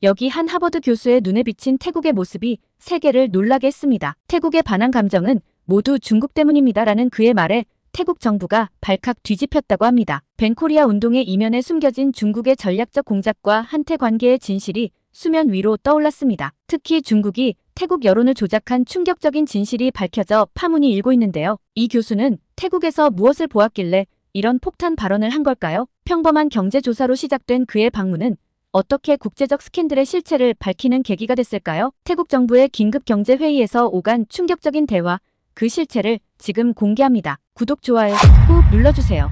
여기 한 하버드 교수의 눈에 비친 태국의 모습이 세계를 놀라게 했습니다. 태국의 반한 감정은 모두 중국 때문입니다라는 그의 말에 태국 정부가 발칵 뒤집혔다고 합니다. 벤코리아 운동의 이면에 숨겨진 중국의 전략적 공작과 한태 관계의 진실이 수면 위로 떠올랐습니다. 특히 중국이 태국 여론을 조작한 충격적인 진실이 밝혀져 파문이 일고 있는데요. 이 교수는 태국에서 무엇을 보았길래 이런 폭탄 발언을 한 걸까요? 평범한 경제조사로 시작된 그의 방문은 어떻게 국제적 스캔들의 실체를 밝히는 계기가 됐을까요? 태국 정부의 긴급경제회의에서 오간 충격적인 대화, 그 실체를 지금 공개합니다. 구독, 좋아요 꾹 눌러주세요.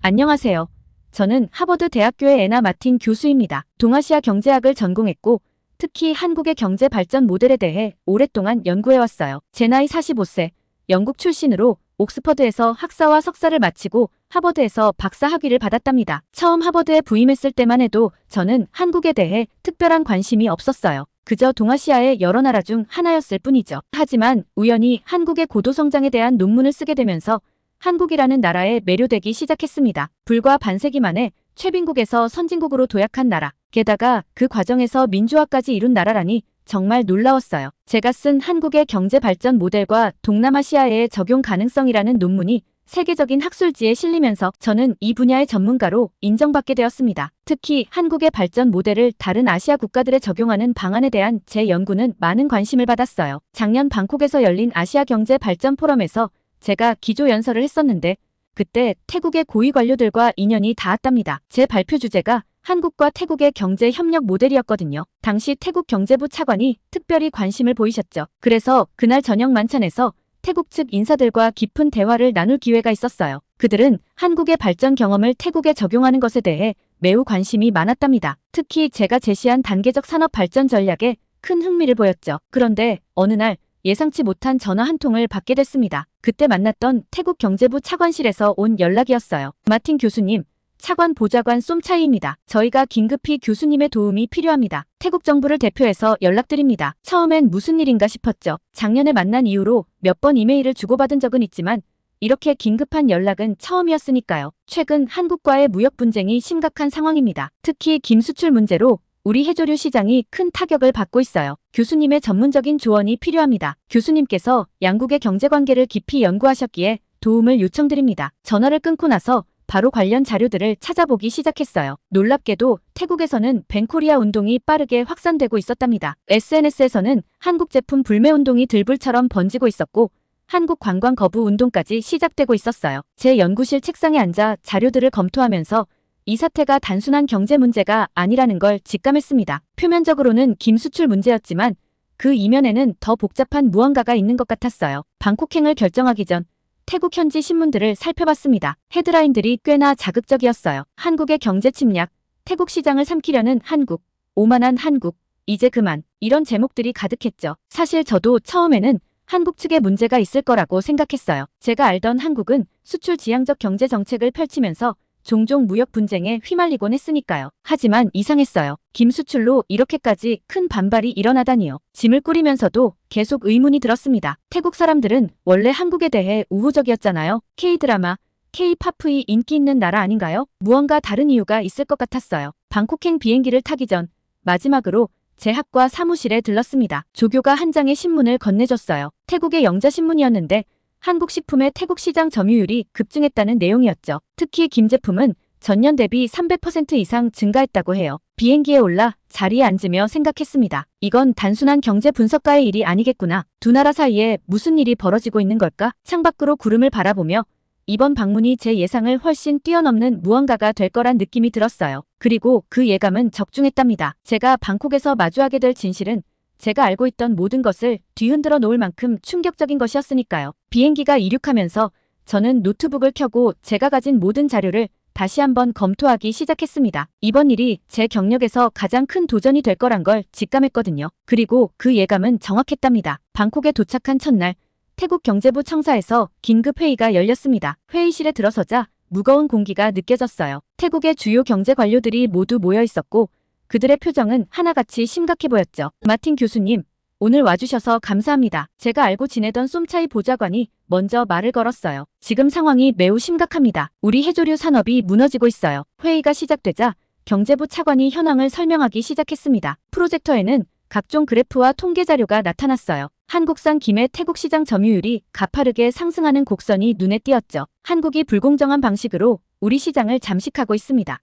안녕하세요. 저는 하버드 대학교의 애나 마틴 교수입니다. 동아시아 경제학을 전공했고 특히 한국의 경제 발전 모델에 대해 오랫동안 연구해왔어요. 제 나이 45세, 영국 출신으로 옥스퍼드에서 학사와 석사를 마치고 하버드에서 박사 학위를 받았답니다. 처음 하버드에 부임했을 때만 해도 저는 한국에 대해 특별한 관심이 없었어요. 그저 동아시아의 여러 나라 중 하나였을 뿐이죠. 하지만 우연히 한국의 고도성장에 대한 논문을 쓰게 되면서 한국이라는 나라에 매료되기 시작했습니다. 불과 반세기 만에 최빈국에서 선진국으로 도약한 나라, 게다가 그 과정에서 민주화까지 이룬 나라라니 정말 놀라웠어요. 제가 쓴 한국의 경제 발전 모델과 동남아시아의 적용 가능성이라는 논문이 세계적인 학술지에 실리면서 저는 이 분야의 전문가로 인정받게 되었습니다. 특히 한국의 발전 모델을 다른 아시아 국가들에 적용하는 방안에 대한 제 연구는 많은 관심을 받았어요. 작년 방콕에서 열린 아시아 경제 발전 포럼에서 제가 기조 연설을 했었는데 그때 태국의 고위 관료들과 인연이 닿았답니다. 제 발표 주제가 한국과 태국의 경제 협력 모델이었거든요. 당시 태국 경제부 차관이 특별히 관심을 보이셨죠. 그래서 그날 저녁 만찬에서 태국 측 인사들과 깊은 대화를 나눌 기회가 있었어요. 그들은 한국의 발전 경험을 태국에 적용하는 것에 대해 매우 관심이 많았답니다. 특히 제가 제시한 단계적 산업 발전 전략에 큰 흥미를 보였죠. 그런데 어느 날 예상치 못한 전화 한 통을 받게 됐습니다. 그때 만났던 태국 경제부 차관실에서 온 연락이었어요. 마틴 교수님, 차관 보좌관 쏨차이입니다. 저희가 긴급히 교수님의 도움이 필요합니다. 태국 정부를 대표해서 연락드립니다. 처음엔 무슨 일인가 싶었죠. 작년에 만난 이후로 몇 번 이메일을 주고받은 적은 있지만 이렇게 긴급한 연락은 처음이었으니까요. 최근 한국과의 무역 분쟁이 심각한 상황입니다. 특히 김수출 문제로 우리 해조류 시장이 큰 타격을 받고 있어요. 교수님의 전문적인 조언이 필요합니다. 교수님께서 양국의 경제관계를 깊이 연구하셨기에 도움을 요청드립니다. 전화를 끊고 나서 바로 관련 자료들을 찾아보기 시작했어요. 놀랍게도 태국에서는 벤코리아 운동이 빠르게 확산되고 있었답니다. SNS에서는 한국 제품 불매 운동이 들불처럼 번지고 있었고 한국 관광 거부 운동까지 시작되고 있었어요. 제 연구실 책상에 앉아 자료들을 검토하면서 이 사태가 단순한 경제 문제가 아니라는 걸 직감했습니다. 표면적으로는 김수출 문제였지만 그 이면에는 더 복잡한 무언가가 있는 것 같았어요. 방콕행을 결정하기 전 태국 현지 신문들을 살펴봤습니다. 헤드라인들이 꽤나 자극적이었어요. 한국의 경제 침략, 태국 시장을 삼키려는 한국, 오만한 한국, 이제 그만, 이런 제목들이 가득했죠. 사실 저도 처음에는 한국 측에 문제가 있을 거라고 생각했어요. 제가 알던 한국은 수출 지향적 경제 정책을 펼치면서 종종 무역 분쟁에 휘말리곤 했으니까요. 하지만 이상했어요. 김수출로 이렇게까지 큰 반발이 일어나다니요. 짐을 꾸리면서도 계속 의문이 들었습니다. 태국 사람들은 원래 한국에 대해 우호적이었잖아요. K-드라마, K-팝이 인기 있는 나라 아닌가요? 무언가 다른 이유가 있을 것 같았어요. 방콕행 비행기를 타기 전 마지막으로 제 학과 사무실에 들렀습니다. 조교가 한 장의 신문을 건네줬어요. 태국의 영자신문이었는데 한국 식품의 태국 시장 점유율이 급증했다는 내용이었죠. 특히 김 제품은 전년 대비 300% 이상 증가했다고 해요. 비행기에 올라 자리에 앉으며 생각했습니다. 이건 단순한 경제 분석가의 일이 아니겠구나. 두 나라 사이에 무슨 일이 벌어지고 있는 걸까? 창밖으로 구름을 바라보며 이번 방문이 제 예상을 훨씬 뛰어넘는 무언가가 될 거란 느낌이 들었어요. 그리고 그 예감은 적중했답니다. 제가 방콕에서 마주하게 될 진실은 제가 알고 있던 모든 것을 뒤흔들어 놓을 만큼 충격적인 것이었으니까요. 비행기가 이륙하면서 저는 노트북을 켜고 제가 가진 모든 자료를 다시 한번 검토하기 시작했습니다. 이번 일이 제 경력에서 가장 큰 도전이 될 거란 걸 직감했거든요. 그리고 그 예감은 정확했답니다. 방콕에 도착한 첫날, 태국 경제부 청사에서 긴급 회의가 열렸습니다. 회의실에 들어서자 무거운 공기가 느껴졌어요. 태국의 주요 경제 관료들이 모두 모여 있었고 그들의 표정은 하나같이 심각해 보였죠. 마틴 교수님, 오늘 와주셔서 감사합니다. 제가 알고 지내던 쏨차이 보좌관이 먼저 말을 걸었어요. 지금 상황이 매우 심각합니다. 우리 해조류 산업이 무너지고 있어요. 회의가 시작되자 경제부 차관이 현황을 설명하기 시작했습니다. 프로젝터에는 각종 그래프와 통계 자료가 나타났어요. 한국산 김의 태국 시장 점유율이 가파르게 상승하는 곡선이 눈에 띄었죠. 한국이 불공정한 방식으로 우리 시장을 잠식하고 있습니다.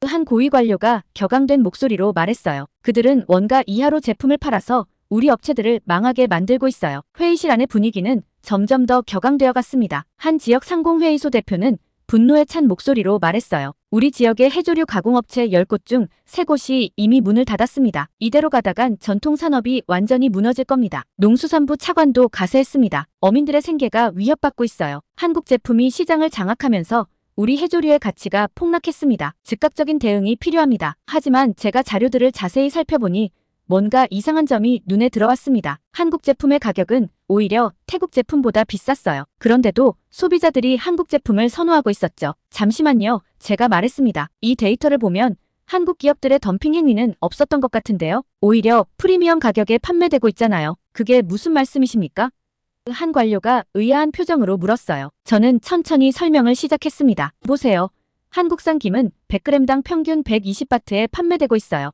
한 고위 관료가 격앙된 목소리로 말했어요. 그들은 원가 이하로 제품을 팔아서 우리 업체들을 망하게 만들고 있어요. 회의실 안의 분위기는 점점 더 격앙되어 갔습니다. 한 지역 상공회의소 대표는 분노에 찬 목소리로 말했어요. 우리 지역의 해조류 가공업체 10곳 중 3곳이 이미 문을 닫았습니다. 이대로 가다간 전통산업이 완전히 무너질 겁니다. 농수산부 차관도 가세했습니다. 어민들의 생계가 위협받고 있어요. 한국 제품이 시장을 장악하면서 우리 해조류의 가치가 폭락했습니다. 즉각적인 대응이 필요합니다. 하지만 제가 자료들을 자세히 살펴보니 뭔가 이상한 점이 눈에 들어왔습니다. 한국 제품의 가격은 오히려 태국 제품보다 비쌌어요. 그런데도 소비자들이 한국 제품을 선호하고 있었죠. 잠시만요. 제가 말했습니다. 이 데이터를 보면 한국 기업들의 덤핑 행위는 없었던 것 같은데요. 오히려 프리미엄 가격에 판매되고 있잖아요. 그게 무슨 말씀이십니까? 한 관료가 의아한 표정으로 물었어요. 저는 천천히 설명을 시작했습니다. 보세요. 한국산 김은 100g당 평균 120바트에 판매되고 있어요.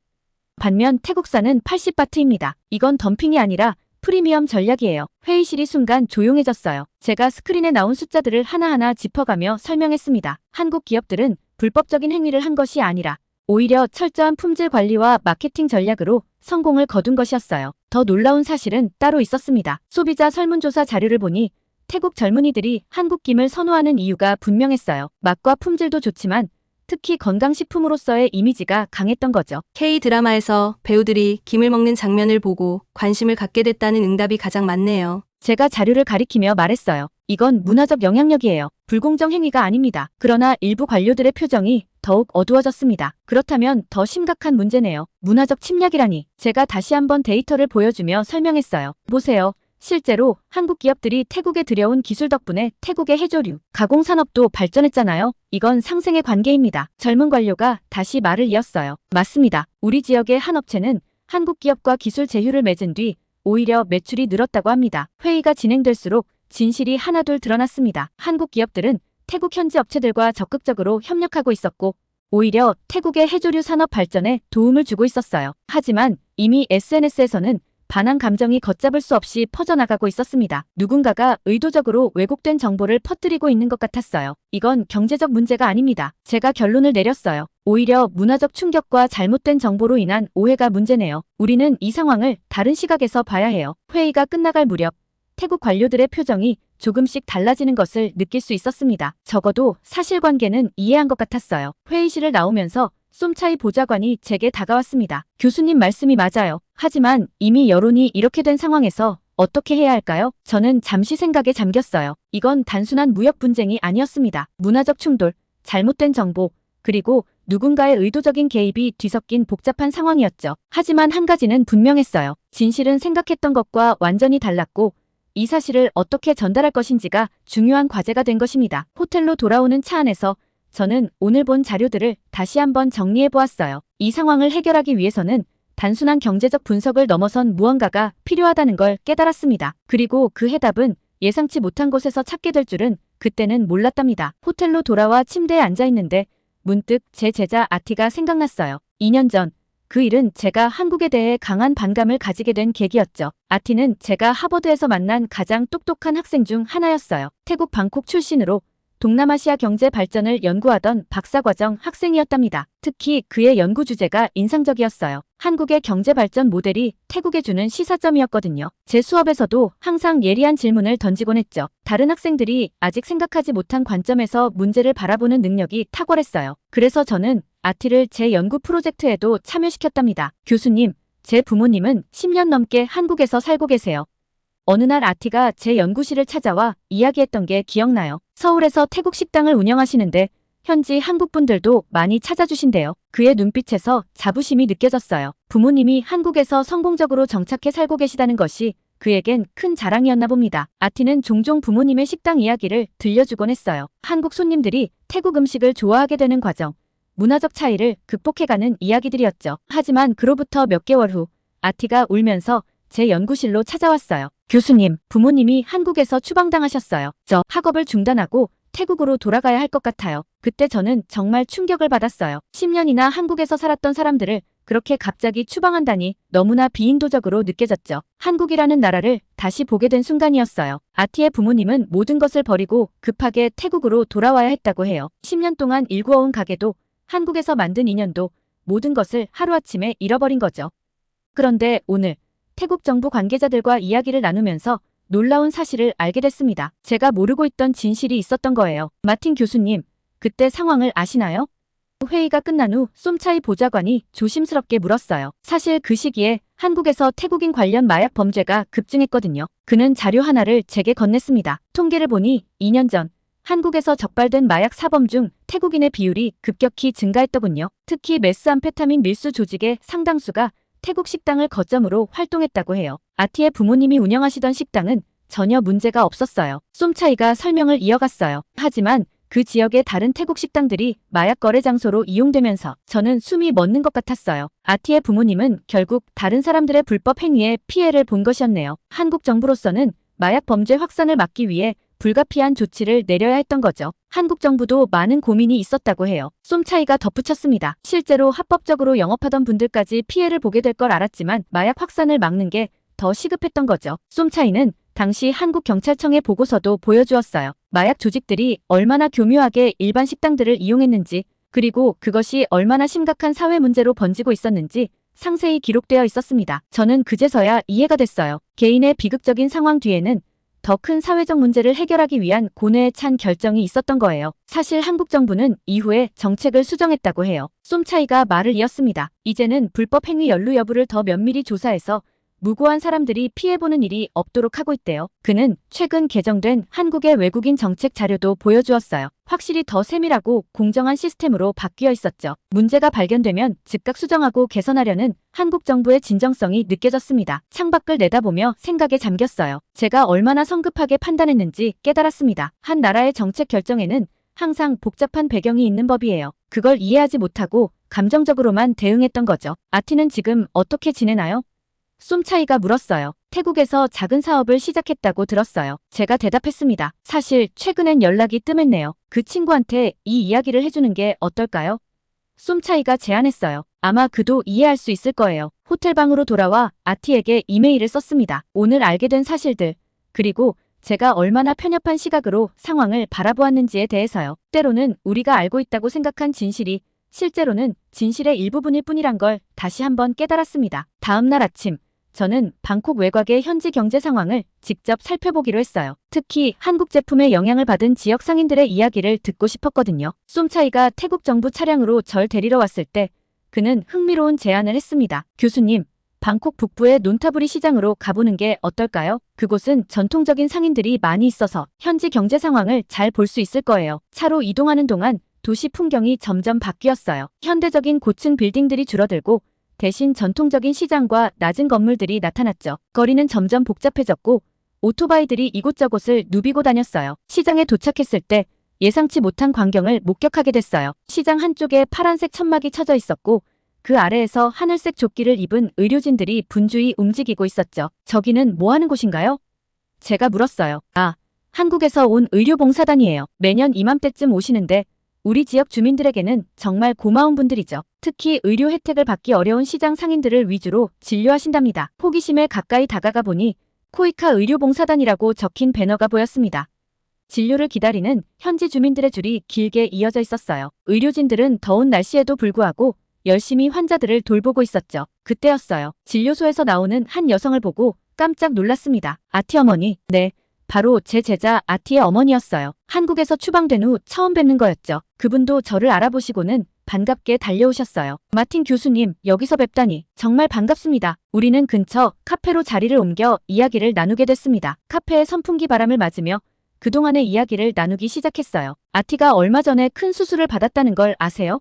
반면 태국산은 80바트입니다. 이건 덤핑이 아니라 프리미엄 전략이에요. 회의실이 순간 조용해졌어요. 제가 스크린에 나온 숫자들을 하나하나 짚어가며 설명했습니다. 한국 기업들은 불법적인 행위를 한 것이 아니라 오히려 철저한 품질 관리와 마케팅 전략으로 성공을 거둔 것이었어요. 더 놀라운 사실은 따로 있었습니다. 소비자 설문조사 자료를 보니 태국 젊은이들이 한국 김을 선호하는 이유가 분명했어요. 맛과 품질도 좋지만 특히 건강식품으로서의 이미지가 강했던 거죠. K-드라마에서 배우들이 김을 먹는 장면을 보고 관심을 갖게 됐다는 응답이 가장 많네요. 제가 자료를 가리키며 말했어요. 이건 문화적 영향력이에요. 불공정 행위가 아닙니다. 그러나 일부 관료들의 표정이 더욱 어두워졌습니다. 그렇다면 더 심각한 문제네요. 문화적 침략이라니. 제가 다시 한번 데이터를 보여주며 설명했어요. 보세요. 실제로 한국 기업들이 태국에 들여온 기술 덕분에 태국의 해조류, 가공산업도 발전했잖아요. 이건 상생의 관계입니다. 젊은 관료가 다시 말을 이었어요. 맞습니다. 우리 지역의 한 업체는 한국 기업과 기술 제휴를 맺은 뒤 오히려 매출이 늘었다고 합니다. 회의가 진행될수록 진실이 하나둘 드러났습니다. 한국 기업들은 태국 현지 업체들과 적극적으로 협력하고 있었고 오히려 태국의 해조류 산업 발전에 도움을 주고 있었어요. 하지만 이미 SNS에서는 반한 감정이 걷잡을 수 없이 퍼져나가고 있었습니다. 누군가가 의도적으로 왜곡된 정보를 퍼뜨리고 있는 것 같았어요. 이건 경제적 문제가 아닙니다. 제가 결론을 내렸어요. 오히려 문화적 충격과 잘못된 정보로 인한 오해가 문제네요. 우리는 이 상황을 다른 시각에서 봐야 해요. 회의가 끝나갈 무렵 태국 관료들의 표정이 조금씩 달라지는 것을 느낄 수 있었습니다. 적어도 사실관계는 이해한 것 같았어요. 회의실을 나오면서 쏨차이 보좌관이 제게 다가왔습니다. 교수님 말씀이 맞아요. 하지만 이미 여론이 이렇게 된 상황에서 어떻게 해야 할까요? 저는 잠시 생각에 잠겼어요. 이건 단순한 무역 분쟁이 아니었습니다. 문화적 충돌, 잘못된 정보, 그리고 누군가의 의도적인 개입이 뒤섞인 복잡한 상황이었죠. 하지만 한 가지는 분명했어요. 진실은 생각했던 것과 완전히 달랐고 이 사실을 어떻게 전달할 것인지가 중요한 과제가 된 것입니다. 호텔로 돌아오는 차 안에서 저는 오늘 본 자료들을 다시 한번 정리해 보았어요. 이 상황을 해결하기 위해서는 단순한 경제적 분석을 넘어선 무언가가 필요하다는 걸 깨달았습니다. 그리고 그 해답은 예상치 못한 곳에서 찾게 될 줄은 그때는 몰랐답니다. 호텔로 돌아와 침대에 앉아 있는데 문득 제 제자 아티가 생각났어요. 2년 전 그 일은 제가 한국에 대해 강한 반감을 가지게 된 계기였죠. 아티는 제가 하버드에서 만난 가장 똑똑한 학생 중 하나였어요. 태국 방콕 출신으로 동남아시아 경제 발전을 연구하던 박사과정 학생이었답니다. 특히 그의 연구 주제가 인상적이었어요. 한국의 경제 발전 모델이 태국에 주는 시사점이었거든요. 제 수업에서도 항상 예리한 질문을 던지곤 했죠. 다른 학생들이 아직 생각하지 못한 관점에서 문제를 바라보는 능력이 탁월했어요. 그래서 저는 아티를 제 연구 프로젝트에도 참여시켰답니다. 교수님, 제 부모님은 10년 넘게 한국에서 살고 계세요. 어느 날 아티가 제 연구실을 찾아와 이야기했던 게 기억나요. 서울에서 태국 식당을 운영하시는데 현지 한국분들도 많이 찾아주신대요. 그의 눈빛에서 자부심이 느껴졌어요. 부모님이 한국에서 성공적으로 정착해 살고 계시다는 것이 그에겐 큰 자랑이었나 봅니다. 아티는 종종 부모님의 식당 이야기를 들려주곤 했어요. 한국 손님들이 태국 음식을 좋아하게 되는 과정, 문화적 차이를 극복해가는 이야기들이었죠. 하지만 그로부터 몇 개월 후 아티가 울면서 제 연구실로 찾아왔어요. 교수님, 부모님이 한국에서 추방당하셨어요. 저 학업을 중단하고 태국으로 돌아가야 할 것 같아요. 그때 저는 정말 충격을 받았어요. 10년이나 한국에서 살았던 사람들을 그렇게 갑자기 추방한다니 너무나 비인도적으로 느껴졌죠. 한국이라는 나라를 다시 보게 된 순간이었어요. 아티의 부모님은 모든 것을 버리고 급하게 태국으로 돌아와야 했다고 해요. 10년 동안 일구어온 가게도 한국에서 만든 인연도 모든 것을 하루아침에 잃어버린 거죠. 그런데 오늘 태국 정부 관계자들과 이야기를 나누면서 놀라운 사실을 알게 됐습니다. 제가 모르고 있던 진실이 있었던 거예요. 마틴 교수님, 그때 상황을 아시나요? 회의가 끝난 후 쏨차이 보좌관이 조심스럽게 물었어요. 사실 그 시기에 한국에서 태국인 관련 마약 범죄가 급증했거든요. 그는 자료 하나를 제게 건넸습니다. 통계를 보니 2년 전 한국에서 적발된 마약 사범 중 태국인의 비율이 급격히 증가했더군요. 특히 메스암페타민 밀수 조직의 상당수가 태국 식당을 거점으로 활동했다고 해요. 아티의 부모님이 운영하시던 식당은 전혀 문제가 없었어요. 쏨차이가 설명을 이어갔어요. 하지만 그 지역의 다른 태국 식당들이 마약 거래 장소로 이용되면서 저는 숨이 멎는 것 같았어요. 아티의 부모님은 결국 다른 사람들의 불법 행위에 피해를 본 것이었네요. 한국 정부로서는 마약 범죄 확산을 막기 위해 불가피한 조치를 내려야 했던 거죠. 한국 정부도 많은 고민이 있었다고 해요. 쏨차이가 덧붙였습니다. 실제로 합법적으로 영업하던 분들까지 피해를 보게 될 걸 알았지만 마약 확산을 막는 게 더 시급했던 거죠. 쏨차이는 당시 한국 경찰청의 보고서도 보여주었어요. 마약 조직들이 얼마나 교묘하게 일반 식당들을 이용했는지, 그리고 그것이 얼마나 심각한 사회 문제로 번지고 있었는지 상세히 기록되어 있었습니다. 저는 그제서야 이해가 됐어요. 개인의 비극적인 상황 뒤에는 더 큰 사회적 문제를 해결하기 위한 고뇌에 찬 결정이 있었던 거예요. 사실 한국 정부는 이후에 정책을 수정했다고 해요. 쏨차이가 말을 이었습니다. 이제는 불법 행위 연루 여부를 더 면밀히 조사해서 무고한 사람들이 피해보는 일이 없도록 하고 있대요. 그는 최근 개정된 한국의 외국인 정책 자료도 보여주었어요. 확실히 더 세밀하고 공정한 시스템으로 바뀌어 있었죠. 문제가 발견되면 즉각 수정하고 개선하려는 한국 정부의 진정성이 느껴졌습니다. 창밖을 내다보며 생각에 잠겼어요. 제가 얼마나 성급하게 판단했는지 깨달았습니다. 한 나라의 정책 결정에는 항상 복잡한 배경이 있는 법이에요. 그걸 이해하지 못하고 감정적으로만 대응했던 거죠. 아티는 지금 어떻게 지내나요? 쏨차이가 물었어요. 태국에서 작은 사업을 시작했다고 들었어요. 제가 대답했습니다. 사실 최근엔 연락이 뜸했네요. 그 친구한테 이 이야기를 해주는 게 어떨까요? 쏨차이가 제안했어요. 아마 그도 이해할 수 있을 거예요. 호텔방으로 돌아와 아티에게 이메일을 썼습니다. 오늘 알게 된 사실들, 그리고 제가 얼마나 편협한 시각으로 상황을 바라보았는지에 대해서요. 때로는 우리가 알고 있다고 생각한 진실이 실제로는 진실의 일부분일 뿐이란 걸 다시 한번 깨달았습니다. 다음 날 아침, 저는 방콕 외곽의 현지 경제 상황을 직접 살펴보기로 했어요. 특히 한국 제품에 영향을 받은 지역 상인들의 이야기를 듣고 싶었거든요. 쏨차이가 태국 정부 차량으로 절 데리러 왔을 때 그는 흥미로운 제안을 했습니다. 교수님, 방콕 북부의 논타부리 시장으로 가보는 게 어떨까요? 그곳은 전통적인 상인들이 많이 있어서 현지 경제 상황을 잘 볼 수 있을 거예요. 차로 이동하는 동안 도시 풍경이 점점 바뀌었어요. 현대적인 고층 빌딩들이 줄어들고 대신 전통적인 시장과 낮은 건물들이 나타났죠. 거리는 점점 복잡해졌고 오토바이들이 이곳저곳을 누비고 다녔어요. 시장에 도착했을 때 예상치 못한 광경을 목격하게 됐어요. 시장 한쪽에 파란색 천막이 쳐져 있었고 그 아래에서 하늘색 조끼를 입은 의료진들이 분주히 움직이고 있었죠. 저기는 뭐 하는 곳인가요? 제가 물었어요. 아, 한국에서 온 의료봉사단이에요. 매년 이맘때쯤 오시는데 우리 지역 주민들에게는 정말 고마운 분들이죠. 특히 의료 혜택을 받기 어려운 시장 상인들을 위주로 진료하신답니다. 호기심에 가까이 다가가 보니 코이카 의료봉사단이라고 적힌 배너가 보였습니다. 진료를 기다리는 현지 주민들의 줄이 길게 이어져 있었어요. 의료진들은 더운 날씨에도 불구하고 열심히 환자들을 돌보고 있었죠. 그때였어요. 진료소에서 나오는 한 여성을 보고 깜짝 놀랐습니다. 아티 어머니, 네. 바로 제 제자 아티의 어머니였어요. 한국에서 추방된 후 처음 뵙는 거였죠. 그분도 저를 알아보시고는 반갑게 달려오셨어요. 마틴 교수님, 여기서 뵙다니 정말 반갑습니다. 우리는 근처 카페로 자리를 옮겨 이야기를 나누게 됐습니다. 카페의 선풍기 바람을 맞으며 그동안의 이야기를 나누기 시작했어요. 아티가 얼마 전에 큰 수술을 받았다는 걸 아세요?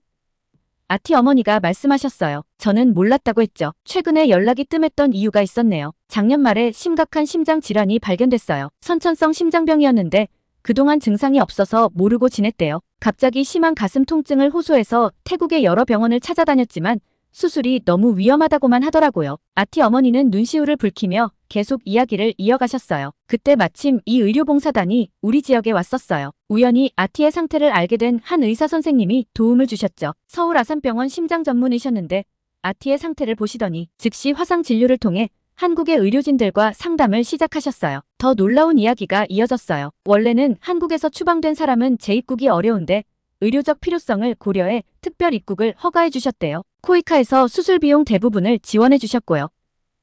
아티 어머니가 말씀하셨어요. 저는 몰랐다고 했죠. 최근에 연락이 뜸했던 이유가 있었네요. 작년 말에 심각한 심장 질환이 발견됐어요. 선천성 심장병이었는데 그동안 증상이 없어서 모르고 지냈대요. 갑자기 심한 가슴 통증을 호소해서 태국의 여러 병원을 찾아다녔지만 수술이 너무 위험하다고만 하더라고요. 아티 어머니는 눈시울을 붉히며 계속 이야기를 이어가셨어요. 그때 마침 이 의료봉사단이 우리 지역에 왔었어요. 우연히 아티의 상태를 알게 된 한 의사 선생님이 도움을 주셨죠. 서울 아산병원 심장 전문의셨는데 아티의 상태를 보시더니 즉시 화상 진료를 통해 한국의 의료진들과 상담을 시작하셨어요. 더 놀라운 이야기가 이어졌어요. 원래는 한국에서 추방된 사람은 재입국이 어려운데 의료적 필요성을 고려해 특별 입국을 허가해 주셨대요. 코이카에서 수술 비용 대부분을 지원해 주셨고요.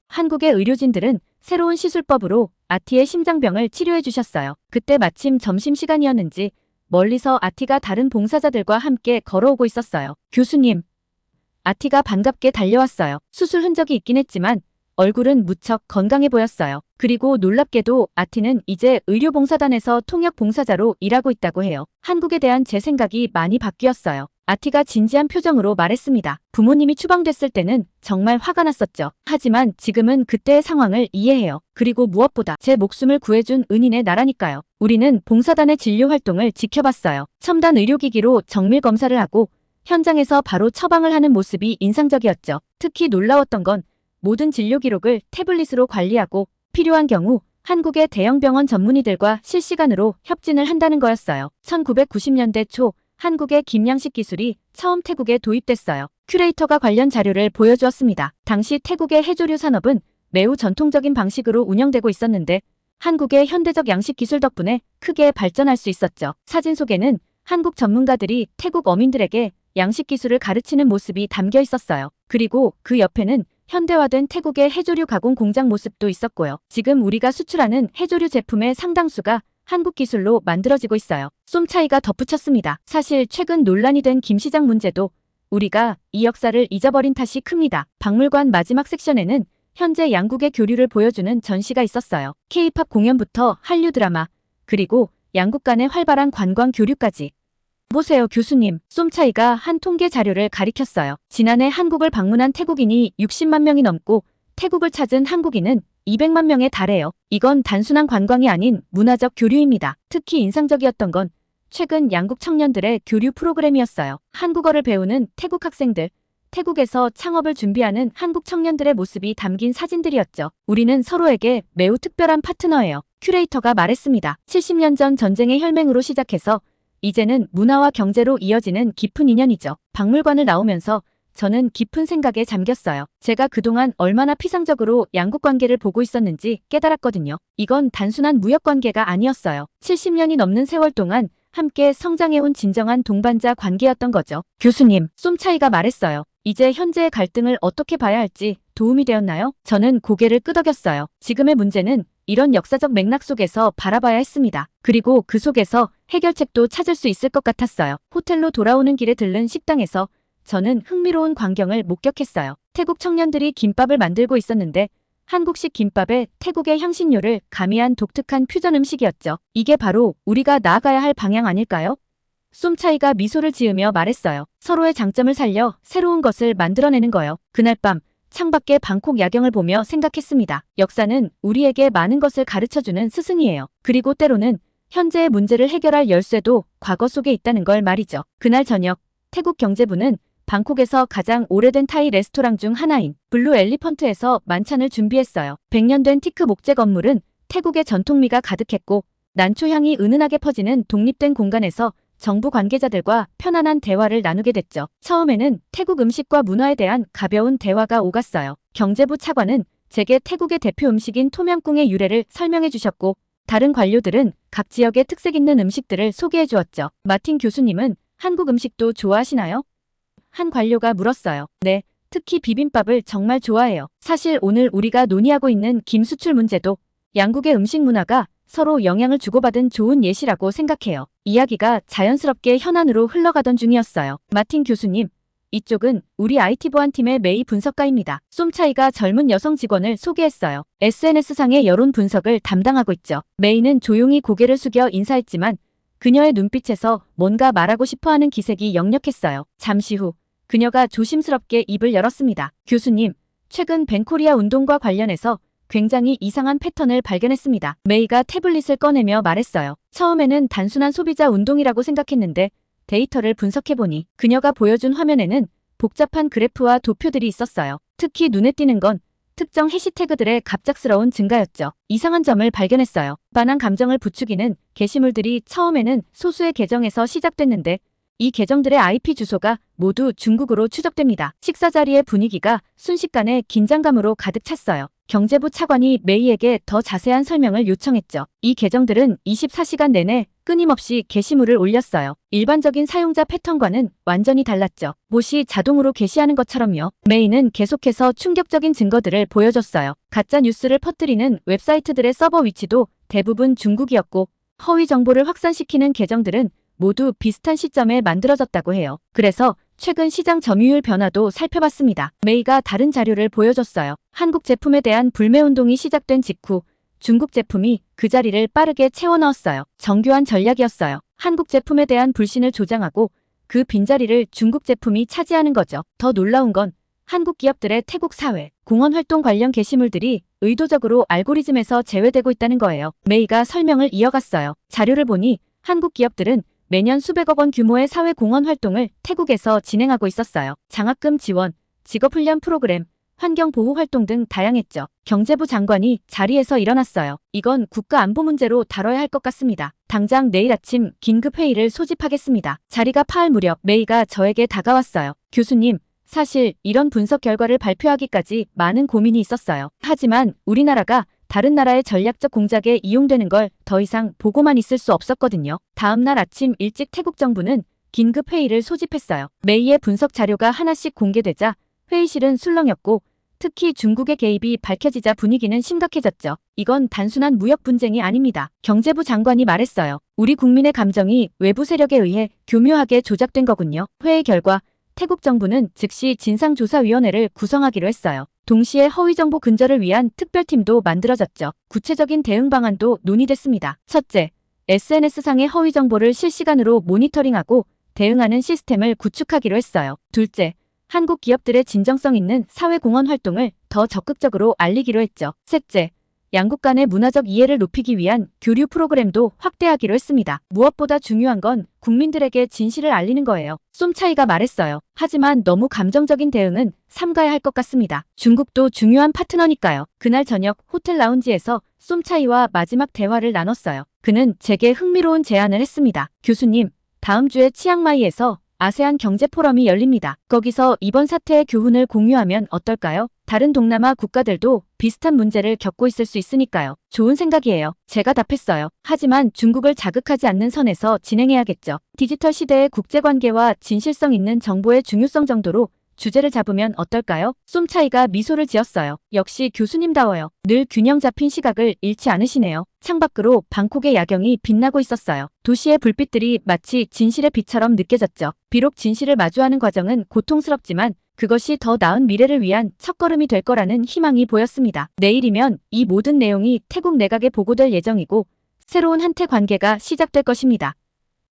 한국의 의료진들은 새로운 시술법으로 아티의 심장병을 치료해 주셨어요. 그때 마침 점심시간이었는지 멀리서 아티가 다른 봉사자들과 함께 걸어오고 있었어요. 교수님, 아티가 반갑게 달려왔어요. 수술 흔적이 있긴 했지만 얼굴은 무척 건강해 보였어요. 그리고 놀랍게도 아티는 이제 의료봉사단에서 통역봉사자로 일하고 있다고 해요. 한국에 대한 제 생각이 많이 바뀌었어요. 아티가 진지한 표정으로 말했습니다. 부모님이 추방됐을 때는 정말 화가 났었죠. 하지만 지금은 그때의 상황을 이해해요. 그리고 무엇보다 제 목숨을 구해준 은인의 나라니까요. 우리는 봉사단의 진료 활동을 지켜봤어요. 첨단 의료기기로 정밀 검사를 하고 현장에서 바로 처방을 하는 모습이 인상적이었죠. 특히 놀라웠던 건 모든 진료 기록을 태블릿으로 관리하고 필요한 경우 한국의 대형 병원 전문의들과 실시간으로 협진을 한다는 거였어요. 1990년대 초 한국의 김양식 기술이 처음 태국에 도입됐어요. 큐레이터가 관련 자료를 보여주었습니다. 당시 태국의 해조류 산업은 매우 전통적인 방식으로 운영되고 있었는데 한국의 현대적 양식 기술 덕분에 크게 발전할 수 있었죠. 사진 속에는 한국 전문가들이 태국 어민들에게 양식 기술을 가르치는 모습이 담겨 있었어요. 그리고 그 옆에는 현대화된 태국의 해조류 가공 공장 모습도 있었고요. 지금 우리가 수출하는 해조류 제품의 상당수가 한국 기술로 만들어지고 있어요. 쏨차이가 덧붙였습니다. 사실 최근 논란이 된 김시장 문제도 우리가 이 역사를 잊어버린 탓이 큽니다. 박물관 마지막 섹션에는 현재 양국의 교류를 보여주는 전시가 있었어요. K-팝 공연부터 한류 드라마, 그리고 양국 간의 활발한 관광 교류까지. 보세요, 교수님. 쏨차이가 한 통계 자료를 가리켰어요. 지난해 한국을 방문한 태국인이 60만 명이 넘고 태국을 찾은 한국인은 200만 명에 달해요. 이건 단순한 관광이 아닌 문화적 교류입니다. 특히 인상적이었던 건 최근 양국 청년들의 교류 프로그램이었어요. 한국어를 배우는 태국 학생들, 태국에서 창업을 준비하는 한국 청년들의 모습이 담긴 사진들이었죠. 우리는 서로에게 매우 특별한 파트너예요. 큐레이터가 말했습니다. 70년 전 전쟁의 혈맹으로 시작해서 이제는 문화와 경제로 이어지는 깊은 인연이죠. 박물관을 나오면서 저는 깊은 생각에 잠겼어요. 제가 그동안 얼마나 피상적으로 양국 관계를 보고 있었는지 깨달았거든요. 이건 단순한 무역 관계가 아니었어요. 70년이 넘는 세월 동안 함께 성장해온 진정한 동반자 관계였던 거죠. 교수님, 쏨차이가 말했어요. 이제 현재의 갈등을 어떻게 봐야 할지 도움이 되었나요? 저는 고개를 끄덕였어요. 지금의 문제는 이런 역사적 맥락 속에서 바라봐야 했습니다. 그리고 그 속에서 해결책도 찾을 수 있을 것 같았어요. 호텔로 돌아오는 길에 들른 식당에서 저는 흥미로운 광경을 목격했어요. 태국 청년들이 김밥을 만들고 있었는데 한국식 김밥에 태국의 향신료를 가미한 독특한 퓨전 음식이었죠. 이게 바로 우리가 나아가야 할 방향 아닐까요? 쏨차이가 미소를 지으며 말했어요. 서로의 장점을 살려 새로운 것을 만들어내는 거요. 그날 밤 창밖의 방콕 야경을 보며 생각했습니다. 역사는 우리에게 많은 것을 가르쳐주는 스승이에요. 그리고 때로는 현재의 문제를 해결할 열쇠도 과거 속에 있다는 걸 말이죠. 그날 저녁 태국 경제부는 방콕에서 가장 오래된 타이 레스토랑 중 하나인 블루 엘리펀트에서 만찬을 준비했어요. 100년 된 티크 목재 건물은 태국의 전통미가 가득했고 난초향이 은은하게 퍼지는 독립된 공간에서 정부 관계자들과 편안한 대화를 나누게 됐죠. 처음에는 태국 음식과 문화에 대한 가벼운 대화가 오갔어요. 경제부 차관은 제게 태국의 대표 음식인 톰양꿍의 유래를 설명해 주셨고 다른 관료들은 각 지역의 특색 있는 음식들을 소개해 주었죠. 마틴 교수님은 한국 음식도 좋아하시나요? 한 관료가 물었어요. 네, 특히 비빔밥을 정말 좋아해요. 사실 오늘 우리가 논의하고 있는 김 수출 문제도 양국의 음식 문화가 서로 영향을 주고받은 좋은 예시라고 생각해요. 이야기가 자연스럽게 현안으로 흘러가던 중이었어요. 마틴 교수님, 이쪽은 우리 IT 보안팀의 메이 분석가입니다. 쏨차이가 젊은 여성 직원을 소개했어요. SNS상의 여론 분석을 담당하고 있죠. 메이는 조용히 고개를 숙여 인사했지만 그녀의 눈빛에서 뭔가 말하고 싶어하는 기색이 역력했어요. 잠시 후 그녀가 조심스럽게 입을 열었습니다. 교수님, 최근 벤코리아 운동과 관련해서 굉장히 이상한 패턴을 발견했습니다. 메이가 태블릿을 꺼내며 말했어요. 처음에는 단순한 소비자 운동이라고 생각했는데 데이터를 분석해보니 그녀가 보여준 화면에는 복잡한 그래프와 도표들이 있었어요. 특히 눈에 띄는 건 특정 해시태그들의 갑작스러운 증가였죠. 이상한 점을 발견했어요. 반한 감정을 부추기는 게시물들이 처음에는 소수의 계정에서 시작됐는데 이 계정들의 IP 주소가 모두 중국으로 추적됩니다. 식사 자리의 분위기가 순식간에 긴장감으로 가득 찼어요. 경제부 차관이 메이에게 더 자세한 설명을 요청했죠. 이 계정들은 24시간 내내 끊임없이 게시물을 올렸어요. 일반적인 사용자 패턴과는 완전히 달랐죠. 봇이 자동으로 게시하는 것처럼요. 메이는 계속해서 충격적인 증거들을 보여줬어요. 가짜 뉴스를 퍼뜨리는 웹사이트들의 서버 위치도 대부분 중국이었고 허위 정보를 확산시키는 계정들은 모두 비슷한 시점에 만들어졌다고 해요. 그래서 최근 시장 점유율 변화도 살펴봤습니다. 메이가 다른 자료를 보여줬어요. 한국 제품에 대한 불매운동이 시작된 직후 중국 제품이 그 자리를 빠르게 채워 넣었어요. 정교한 전략이었어요. 한국 제품에 대한 불신을 조장하고 그 빈자리를 중국 제품이 차지하는 거죠. 더 놀라운 건 한국 기업들의 태국 사회, 공헌 활동 관련 게시물들이 의도적으로 알고리즘에서 제외되고 있다는 거예요. 메이가 설명을 이어갔어요. 자료를 보니 한국 기업들은 매년 수백억 원 규모의 사회 공헌 활동을 태국에서 진행하고 있었어요. 장학금 지원, 직업훈련 프로그램, 환경보호 활동 등 다양했죠. 경제부 장관이 자리에서 일어났어요. 이건 국가안보 문제로 다뤄야 할 것 같습니다. 당장 내일 아침 긴급회의를 소집하겠습니다. 자리가 파할 무렵 메이가 저에게 다가왔어요. 교수님, 사실 이런 분석 결과를 발표하기까지 많은 고민이 있었어요. 하지만 우리나라가 다른 나라의 전략적 공작에 이용되는 걸 더 이상 보고만 있을 수 없었거든요. 다음 날 아침 일찍 태국 정부는 긴급 회의를 소집했어요. 메이의 분석 자료가 하나씩 공개되자 회의실은 술렁였고 특히 중국의 개입이 밝혀지자 분위기는 심각해졌죠. 이건 단순한 무역 분쟁이 아닙니다. 경제부 장관이 말했어요. 우리 국민의 감정이 외부 세력에 의해 교묘하게 조작된 거군요. 회의 결과 태국 정부는 즉시 진상조사위원회를 구성하기로 했어요. 동시에 허위정보 근절을 위한 특별팀도 만들어졌죠. 구체적인 대응 방안도 논의됐습니다. 첫째, SNS상의 허위정보를 실시간으로 모니터링하고 대응하는 시스템을 구축하기로 했어요. 둘째, 한국 기업들의 진정성 있는 사회공헌 활동을 더 적극적으로 알리기로 했죠. 셋째, 양국 간의 문화적 이해를 높이기 위한 교류 프로그램도 확대하기로 했습니다. 무엇보다 중요한 건 국민들에게 진실을 알리는 거예요. 쏨차이가 말했어요. 하지만 너무 감정적인 대응은 삼가야 할 것 같습니다. 중국도 중요한 파트너니까요. 그날 저녁 호텔 라운지에서 쏨차이와 마지막 대화를 나눴어요. 그는 제게 흥미로운 제안을 했습니다. 교수님, 다음 주에 치앙마이에서 아세안 경제 포럼이 열립니다. 거기서 이번 사태의 교훈을 공유하면 어떨까요? 다른 동남아 국가들도 비슷한 문제를 겪고 있을 수 있으니까요. 좋은 생각이에요. 제가 답했어요. 하지만 중국을 자극하지 않는 선에서 진행해야겠죠. 디지털 시대의 국제관계와 진실성 있는 정보의 중요성 정도로 주제를 잡으면 어떨까요? 쏨차이가 미소를 지었어요. 역시 교수님다워요. 늘 균형 잡힌 시각을 잃지 않으시네요. 창밖으로 방콕의 야경이 빛나고 있었어요. 도시의 불빛들이 마치 진실의 빛처럼 느껴졌죠. 비록 진실을 마주하는 과정은 고통스럽지만 그것이 더 나은 미래를 위한 첫걸음이 될 거라는 희망이 보였습니다. 내일이면 이 모든 내용이 태국 내각에 보고될 예정이고 새로운 한태 관계가 시작될 것입니다.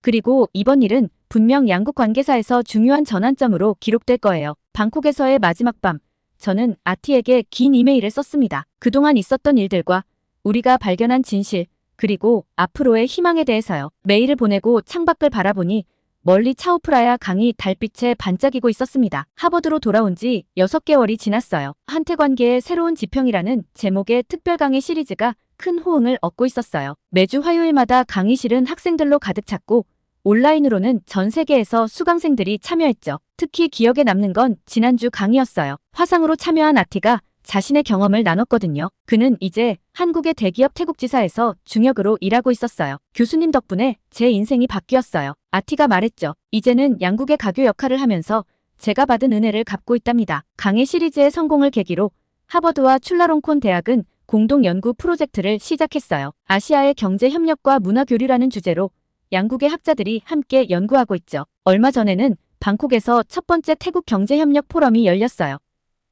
그리고 이번 일은 분명 양국 관계사에서 중요한 전환점으로 기록될 거예요. 방콕에서의 마지막 밤, 저는 아티에게 긴 이메일을 썼습니다. 그동안 있었던 일들과 우리가 발견한 진실, 그리고 앞으로의 희망에 대해서요. 메일을 보내고 창밖을 바라보니 멀리 차오프라야 강이 달빛에 반짝이고 있었습니다. 하버드로 돌아온 지 6개월이 지났어요. 한태관계의 새로운 지평이라는 제목의 특별강의 시리즈가 큰 호응을 얻고 있었어요. 매주 화요일마다 강의실은 학생들로 가득 찼고 온라인으로는 전 세계에서 수강생들이 참여했죠. 특히 기억에 남는 건 지난주 강의였어요. 화상으로 참여한 아티가 자신의 경험을 나눴거든요. 그는 이제 한국의 대기업 태국지사에서 중역으로 일하고 있었어요. 교수님 덕분에 제 인생이 바뀌었어요. 아티가 말했죠. 이제는 양국의 가교 역할을 하면서 제가 받은 은혜를 갚고 있답니다. 강의 시리즈의 성공을 계기로 하버드와 출라롱콘 대학은 공동 연구 프로젝트를 시작했어요. 아시아의 경제 협력과 문화 교류라는 주제로 양국의 학자들이 함께 연구하고 있죠. 얼마 전에는 방콕에서 첫 번째 태국 경제협력 포럼이 열렸어요.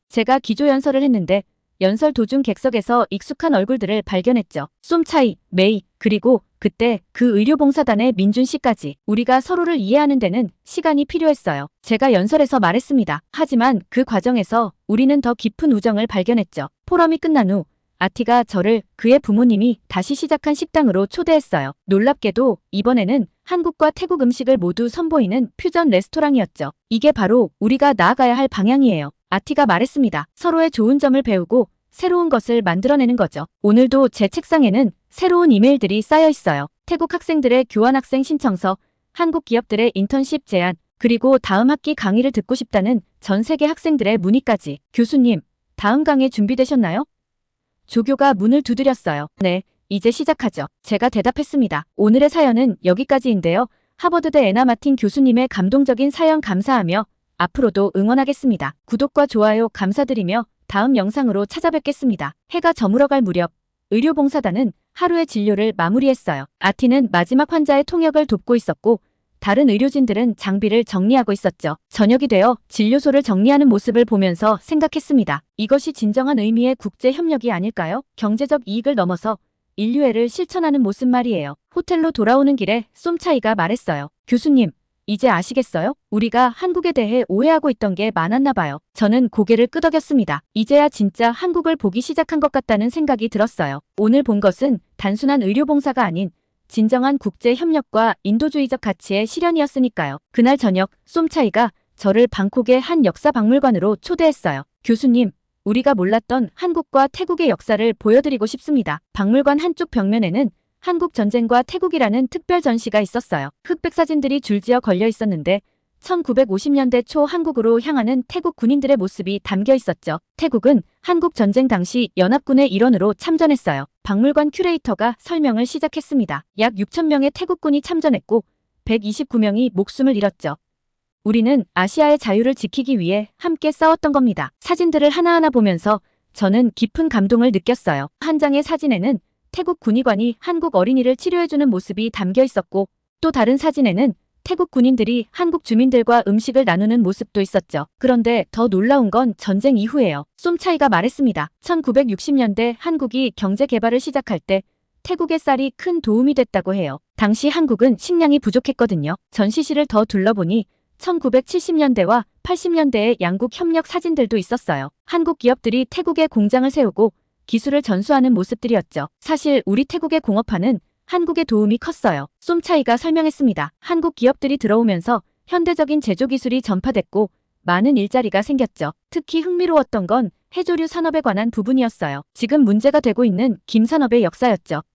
제가 기조연설을 했는데 연설 도중 객석에서 익숙한 얼굴들을 발견했죠. 쏨차이, 메이, 그리고 그때 그 의료봉사단의 민준 씨까지. 우리가 서로를 이해하는 데는 시간이 필요했어요. 제가 연설에서 말했습니다. 하지만 그 과정에서 우리는 더 깊은 우정을 발견했죠. 포럼이 끝난 후 아티가 저를 그의 부모님이 다시 시작한 식당으로 초대했어요. 놀랍게도 이번에는 한국과 태국 음식을 모두 선보이는 퓨전 레스토랑이었죠. 이게 바로 우리가 나아가야 할 방향이에요. 아티가 말했습니다. 서로의 좋은 점을 배우고 새로운 것을 만들어내는 거죠. 오늘도 제 책상에는 새로운 이메일들이 쌓여 있어요. 태국 학생들의 교환학생 신청서, 한국 기업들의 인턴십 제안, 그리고 다음 학기 강의를 듣고 싶다는 전 세계 학생들의 문의까지. 교수님, 다음 강의 준비되셨나요? 조교가 문을 두드렸어요. 네, 이제 시작하죠. 제가 대답했습니다. 오늘의 사연은 여기까지인데요. 하버드대 에나 마틴 교수님의 감동적인 사연 감사하며 앞으로도 응원하겠습니다. 구독과 좋아요 감사드리며 다음 영상으로 찾아뵙겠습니다. 해가 저물어갈 무렵 의료봉사단은 하루의 진료를 마무리했어요. 아티는 마지막 환자의 통역을 돕고 있었고 다른 의료진들은 장비를 정리하고 있었죠. 저녁이 되어 진료소를 정리하는 모습을 보면서 생각했습니다. 이것이 진정한 의미의 국제 협력이 아닐까요? 경제적 이익을 넘어서 인류애를 실천하는 모습 말이에요. 호텔로 돌아오는 길에 쏨차이가 말했어요. 교수님, 이제 아시겠어요? 우리가 한국에 대해 오해하고 있던 게 많았나 봐요. 저는 고개를 끄덕였습니다. 이제야 진짜 한국을 보기 시작한 것 같다는 생각이 들었어요. 오늘 본 것은 단순한 의료봉사가 아닌 진정한 국제협력과 인도주의적 가치의 실현이었으니까요. 그날 저녁 쏨차이가 저를 방콕의 한 역사박물관으로 초대했어요. 교수님, 우리가 몰랐던 한국과 태국의 역사를 보여드리고 싶습니다. 박물관 한쪽 벽면에는 한국 전쟁과 태국이라는 특별 전시가 있었어요. 흑백 사진들이 줄지어 걸려 있었는데 1950년대 초 한국으로 향하는 태국 군인들의 모습이 담겨 있었죠. 태국은 한국 전쟁 당시 연합군의 일원으로 참전했어요. 박물관 큐레이터가 설명을 시작했습니다. 약 6,000명의 태국군이 참전했고 129명이 목숨을 잃었죠. 우리는 아시아의 자유를 지키기 위해 함께 싸웠던 겁니다. 사진들을 하나하나 보면서 저는 깊은 감동을 느꼈어요. 한 장의 사진에는 태국 군의관이 한국 어린이를 치료해주는 모습이 담겨 있었고 또 다른 사진에는 태국 군인들이 한국 주민들과 음식을 나누는 모습도 있었죠. 그런데 더 놀라운 건 전쟁 이후예요. 쏨차이가 말했습니다. 1960년대 한국이 경제 개발을 시작할 때 태국의 쌀이 큰 도움이 됐다고 해요. 당시 한국은 식량이 부족했거든요. 전시실을 더 둘러보니 1970년대와 80년대의 양국 협력 사진들도 있었어요. 한국 기업들이 태국에 공장을 세우고 기술을 전수하는 모습들이었죠. 사실 우리 태국의 공업화는 한국의 도움이 컸어요. 쏨차이가 설명했습니다. 한국 기업들이 들어오면서 현대적인 제조 기술이 전파됐고 많은 일자리가 생겼죠. 특히 흥미로웠던 건 해조류 산업에 관한 부분이었어요. 지금 문제가 되고 있는 김산업의 역사였죠.